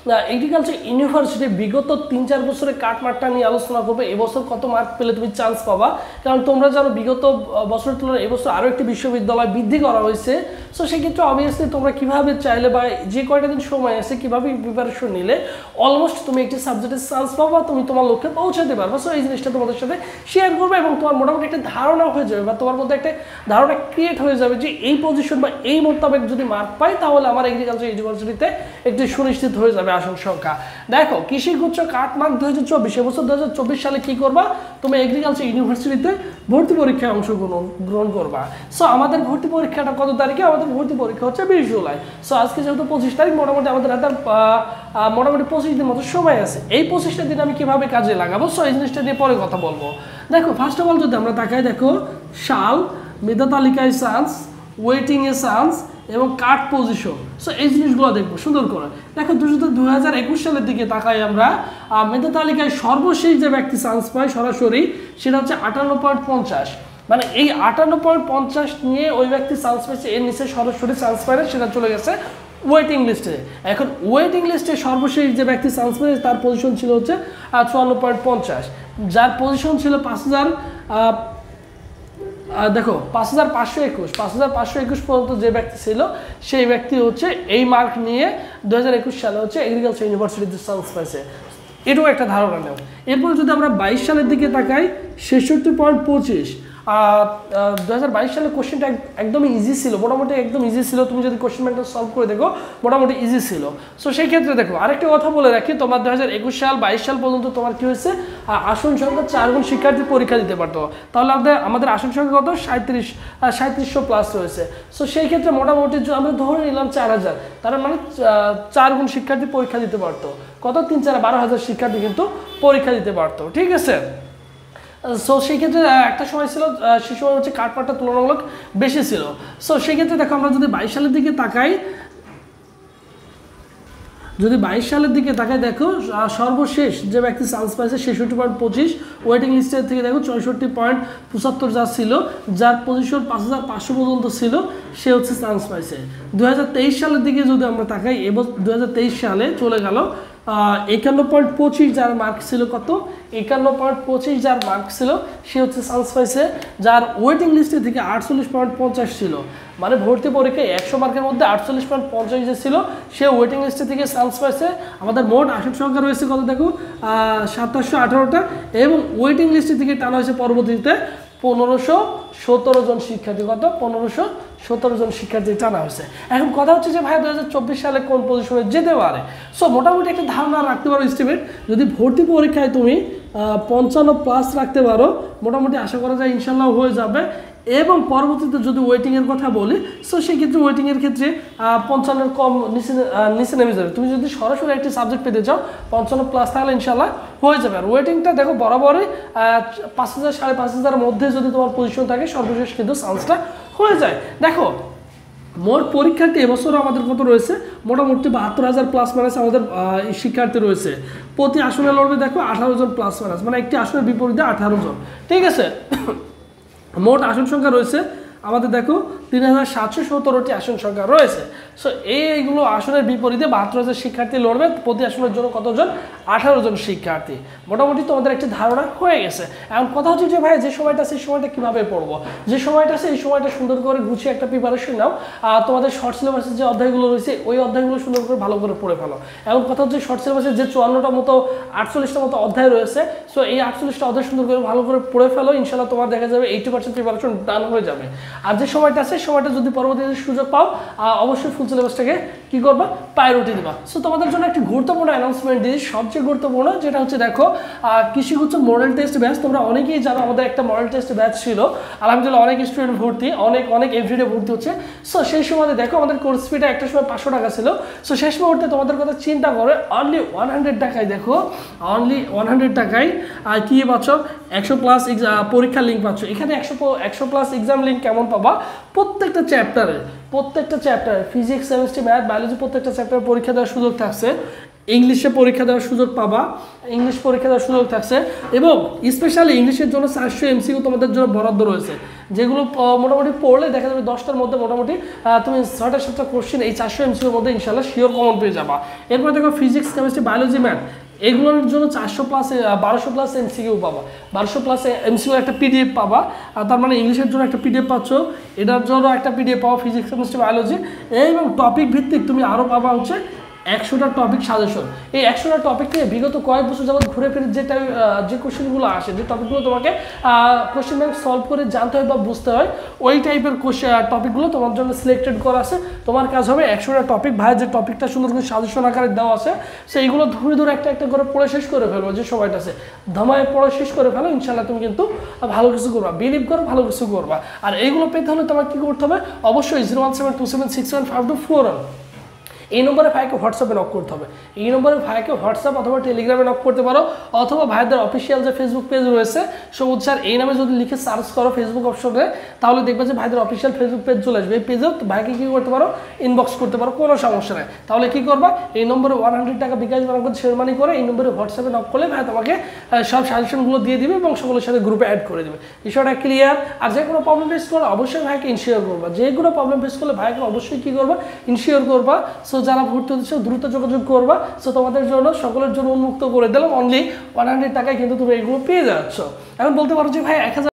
Agriculture university বিগত 3-4 বছরের কাটমার্কটা নিয়ে আলোচনা করবে এবছর কত মার্ক পেলে তুমি চান্স পাবা, কারণ তোমরা জানো বিগত বছরের তুলনায় এবছর আরও একটি বিশ্ববিদ্যালয় বৃদ্ধি করা হয়েছে। সো সেক্ষেত্রে অবভিয়াসলি তোমরা কীভাবে চাইলে বা যে কয়টা দিন সময় আছে কীভাবে প্রিপারেশন নিলে অলমোস্ট তুমি একটি সাবজেক্টের চান্স পাবা, তুমি তোমার লক্ষ্যে পৌঁছাতে পারবা। সো এই জিনিসটা তোমাদের সাথে শেয়ার করবে এবং তোমার মোটামুটি একটা ধারণা হয়ে যাবে বা তোমার মধ্যে একটা ধারণা ক্রিয়েট হয়ে যাবে যে এই পজিশন বা এই মোতাবেক যদি মার্ক পাই তাহলে আমার এগ্রিকালচার ইউনিভার্সিটিতে একটি সুনিশ্চিত হয়ে যাবে আসন সংখ্যা। দেখো কৃষিগুচ্ছ কাটমার্ক 2024 এবছর 2024 সালে কি করবা, তুমি এগ্রিকালচার ইউনিভার্সিটিতে ভর্তি পরীক্ষায় অংশগ্রহণ করবা। সো আমাদের ভর্তি পরীক্ষাটা কত তারিখে, আমাদের ভর্তি পরীক্ষা হচ্ছে 20 জুলাই। সো আজকে যেহেতু 25 তারিখ, মোটামুটি আমাদের হাতে মোটামুটি 25 দিন মতো সময় আছে। এই 25টা দিন আমি কিভাবে কাজে লাগাবো, সো এই জিনিসটা নিয়ে পরে কথা বলবো। দেখো ফার্স্ট অফ অল যদি আমরা তাকাই, দেখো সাল, মেধা তালিকায় চান্স, ওয়েটিংয়ে চান্স এবং কাট পজিশন। সো এই জিনিসগুলো দেখবো সুন্দর করে। দেখো 2021 সালের দিকে তাকাই আমরা, মেধা তালিকায় সর্বশেষ যে ব্যক্তি চান্স পায় সরাসরি সেটা হচ্ছে 58.50, মানে এই 58.50 নিয়ে ওই ব্যক্তি চান্স পেয়েছে, এর নিচে সরাসরি চান্স পায় না, সেটা চলে গেছে ওয়েটিং লিস্টে। এখন ওয়েটিং লিস্টে সর্বশেষ যে ব্যক্তি চান্স পেয়েছে তার পজিশন ছিল হচ্ছে 54.50, যার পজিশন ছিল 5000, দেখো 5521 পর্যন্ত যে ব্যক্তি ছিল সেই ব্যক্তি হচ্ছে এই মার্ক নিয়ে 2021 সালে হচ্ছে এগ্রিকালচার ইউনিভার্সিটিতে চান্স পাইছে। এটাও একটা ধারণা নেব। এরপর যদি আমরা 22 সালের দিকে তাকাই, 66.25, 2022 সালে কোশ্চেনটা একদমই ইজি ছিল, মোটামুটি একদম ইজি ছিল, তুমি যদি কোশ্চেন ব্যাংকটা সলভ করে দেখো মোটামুটি ইজি ছিল। সো সেই ক্ষেত্রে দেখো আরেকটা কথা বলে রাখি, তোমার 2021 সাল 22 সাল পর্যন্ত তোমার কি হয়েছে, আসন সংখ্যা 4 গুণ শিক্ষার্থী পরীক্ষা দিতে পারতো, তাহলে আমাদের আসন সংখ্যা কত 3700 প্লাস রয়েছে। সো সেই ক্ষেত্রে মোটামুটি আমরা ধরে নিলাম 4000, তার মানে 4 গুণ শিক্ষার্থী পরীক্ষা দিতে পারতো, কত 3-4-12,000 শিক্ষার্থী কিন্তু পরীক্ষা দিতে পারতো, ঠিক আছে। সো সেই ক্ষেত্রে একটা সময় ছিল সে সময় হচ্ছে কাটমার্কটা তুলনামূলক বেশি ছিল। সো সেই ক্ষেত্রে দেখো আমরা যদি 22 সালের দিকে তাকাই, দেখো সর্বশেষ যে ব্যক্তি চান্স পাইছে 66.25, ওয়েটিং লিস্টের থেকে দেখো 64.75 যা ছিল, যার পজিশন 5500 পর্যন্ত ছিল, সে হচ্ছে চান্স পাইছে। 2023 সালের দিকে যদি আমরা তাকাই, এবং 2023 সালে চলে গেল 51.25 যার মার্ক ছিল, কত 51.25 যার মার্ক ছিল, সে হচ্ছে চান্স পাইছে, যার ওয়েটিং লিস্টে থেকে 48.50 ছিল, মানে ভর্তি পরীক্ষায় 100 মার্কের মধ্যে 48.50 যে ছিল সে ওয়েটিং লিস্টে থেকে চান্স পাইছে। আমাদের মোট আসন সংখ্যা রয়েছে কত দেখো 2718টা, এবং ওয়েটিং লিস্টে থেকে টানা হয়েছে পরবর্তীতে 1517 জন শিক্ষার্থী, কত 1517 জন শিক্ষার্থী টানা হয়েছে। এখন কথা হচ্ছে যে ভাই 2024 সালে কোন পজিশনে যেতে পারে। সো মোটামুটি একটা ধারণা রাখতে পারো এস্টিমেট, যদি ভর্তি পরীক্ষায় তুমি 55 প্লাস রাখতে পারো, মোটামুটি আশা করা যায় ইনশাল্লাহ হয়ে যাবে। এবং পরবর্তীতে যদি ওয়েটিংয়ের কথা বলি, সো সেক্ষেত্রে ওয়েটিংয়ের ক্ষেত্রে 55-এর কম নিচে নেমে যাবে। তুমি যদি সরাসরি একটি সাবজেক্ট পেতে চাও 55 প্লাস তাহলে ইনশাল্লাহ হয়ে যাবে। আর ওয়েটিংটা দেখো বরাবরই 5000-5500 মধ্যে যদি তোমার পজিশন থাকে সর্বশেষ কিন্তু চান্সটা হয়ে যায়। দেখো মোট পরীক্ষার্থী এবছরও আমাদের কত রয়েছে, মোটামুটি 72,000 প্লাস মাইনাস আমাদের শিক্ষার্থী রয়েছে। প্রতি আসনে লড়বে দেখো 18 জন প্লাস মাইনাস, মানে একটি আসনের বিপরীতে 18 জন, ঠিক আছে। মোট আসন সংখ্যা রয়েছে আমাদের দেখো 3717টি আসন সংখ্যা রয়েছে। সো এইগুলো আসনের বিপরীতে 72,000 শিক্ষার্থী লড়বে, প্রতি আসনের জন্য কতজন 18 জন শিক্ষার্থী। মোটামুটি তোমাদের একটি ধারণা হয়ে গেছে। এখন কথা হচ্ছে যে ভাই যে সময়টা সেই সময়টা কীভাবে পড়বো, যে সময়টা আছে এই সময়টা সুন্দর করে গুছিয়ে একটা প্রিপারেশন নাও। তোমাদের শর্ট সিলেবাসের যে অধ্যায়গুলো রয়েছে ওই অধ্যায়গুলো সুন্দর করে ভালো করে পড়ে ফেলো। এখন কথা হচ্ছে শর্ট সিলেবাসের যে 54টা মতো 48টা মতো অধ্যায় রয়েছে, সো এই 48টা অধ্যায় সুন্দর করে ভালো করে পড়ে ফেলো, ইনশাল্লাহ তোমার দেখা যাবে 80% প্রিপারেশন ডান হয়ে যাবে। আর যে সময়টা আছে সময়টা যদি পরবর্তীতে সুযোগ পাও অবশ্যই ফুল সিলেবাসটাকে কি করবা, প্রায়োরিটি দিবা। সো তোমাদের জন্য একটি গুরুত্বপূর্ণ অ্যানাউন্সমেন্ট দিই, সবচেয়ে গুরুত্বপূর্ণ, যেটা হচ্ছে দেখো কৃষিগুচ্ছ মডেল টেস্ট ব্যাচ। তোমরা অনেকেই জানো আমাদের একটা মডেল টেস্ট ব্যাচ ছিল, আলহামদুলিল্লাহ অনেক স্টুডেন্ট ভর্তি, অনেক এভরিডে ভর্তি হচ্ছে। সো সেই সময় দেখো আমাদের কোর্স ফিটা একটা সময় 500 টাকা ছিল। সো শেষ মুহূর্তে তোমাদের কথা চিন্তা করে অনলি 100 টাকায়, দেখো অনলি 100 টাকায় কি পাচ্ছ, 100 প্লাস পরীক্ষার লিঙ্ক পাচ্ছ। এখানে 100 প্লাস এক্সাম লিঙ্ক কেমন পাবা, প্রত্যেকটা চ্যাপ্টারে ফিজিক্স, কেমিস্ট্রি, ম্যাথ, বায়োলজি প্রত্যেকটা চ্যাপ্টারে পরীক্ষা দেওয়ার সুযোগ থাকছে। ইংলিশে পরীক্ষা দেওয়ার সুযোগ পাবা, ইংলিশ পরীক্ষা দেওয়ার সুযোগ থাকছে, এবং স্পেশালি ইংলিশের জন্য 400 MCQ তোমাদের জন্য বরাদ্দ রয়েছে, যেগুলো মোটামুটি পড়লে দেখা যাবে 10টার মধ্যে মোটামুটি তুমি 6টা কোশ্চেন এই 400 MCQর মধ্যে ইনশাল্লাহ শিওর কমন পেয়ে যাবা। এরপর দেখো ফিজিক্স, কেমিস্ট্রি, বায়োলজি, ম্যাথ, এগুলোর জন্য 400 প্লাস 1200 প্লাস MCQ পাবা, 1200 প্লাস MCQ একটা PDF পাবা। তার মানে ইংলিশের জন্য একটা PDF পাচ্ছ, এটার জন্য একটা PDF পাবা, ফিজিক্স, কেমিস্ট্রি, বায়োলজি, এবং টপিক ভিত্তিক তুমি আরও পাবা হচ্ছে 100টা টপিক সাজেশন। এই 100টা টপিক নিয়ে বিগত কয়েক বছর যাবত ঘুরে ফিরে যে কোশ্চেনগুলো আসে, যে টপিকগুলো তোমাকে কোশ্চেন ব্যাংক সলভ করে জানতে হয় বা বুঝতে হয়, ওই টাইপের টপিকগুলো তোমার জন্য সিলেক্টেড করা আছে। তোমার কাজ হবে 100টা টপিক, ভাই যে টপিকটা সুন্দর করে সাজেশন আকারে দেওয়া আছে সেইগুলো ধরে ধরে একটা একটা করে পড়ে শেষ করে ফেলবো, যে সময়টা আছে ধামায় পড়ে শেষ করে ফেলো, ইনশাল্লাহ তুমি কিন্তু ভালো কিছু করবা, বিলিভ করো ভালো কিছু করবা। আর এইগুলো পেতে হলে তোমার কী করতে হবে, অবশ্যই 01727615241 এই নম্বরে ভাইকে হোয়াটসঅ্যাপে নক করতে হবে। এই নম্বরে ভাইকে হোয়াটসঅ্যাপ অথবা টেলিগ্রামে নক করতে পারো, অথবা ভাইদের অফিসিয়াল যে ফেসবুক পেজ রয়েছে সবুজ স্যার এই নামে যদি লিখে সার্চ করো ফেসবুক অপশনে, তাহলে দেখবে যে ভাইদের অফিসিয়াল ফেসবুক পেজ চলে আসবে। এই পেজেও ভাইকে কী করতে পারো, ইনবক্স করতে পারো, কোনো সমস্যা নেই। তাহলে কী করবা, এই নম্বরে 100 টাকা বিকাশ বানান শেয়ার মানি করে এই নম্বরে হোয়াটসঅ্যাপে নক করলে ভাই তোমাকে সব সাজেশনগুলো দিয়ে দিবে এবং সকলের সাথে গ্রুপে অ্যাড করে দেবে। বিষয়টা ক্লিয়ার? আর যে কোনো প্রবলেম ফেস করলে অবশ্যই ভাইকে ইনশিওর করবা, যে কোনো প্রবলেম ফেস করলে ভাইকে অবশ্যই কী করবা, ইনশিওর করবা। সো যারা ভর্তি হচ্ছে দ্রুত যোগাযোগ করবা। সো তোমাদের জন্য সকলের জন্য উন্মুক্ত করে দিলাম, অনলি 100 টাকায় কিন্তু তুমি এগুলো পেয়ে যাচ্ছ। এখন বলতে পারো যে ভাই 1000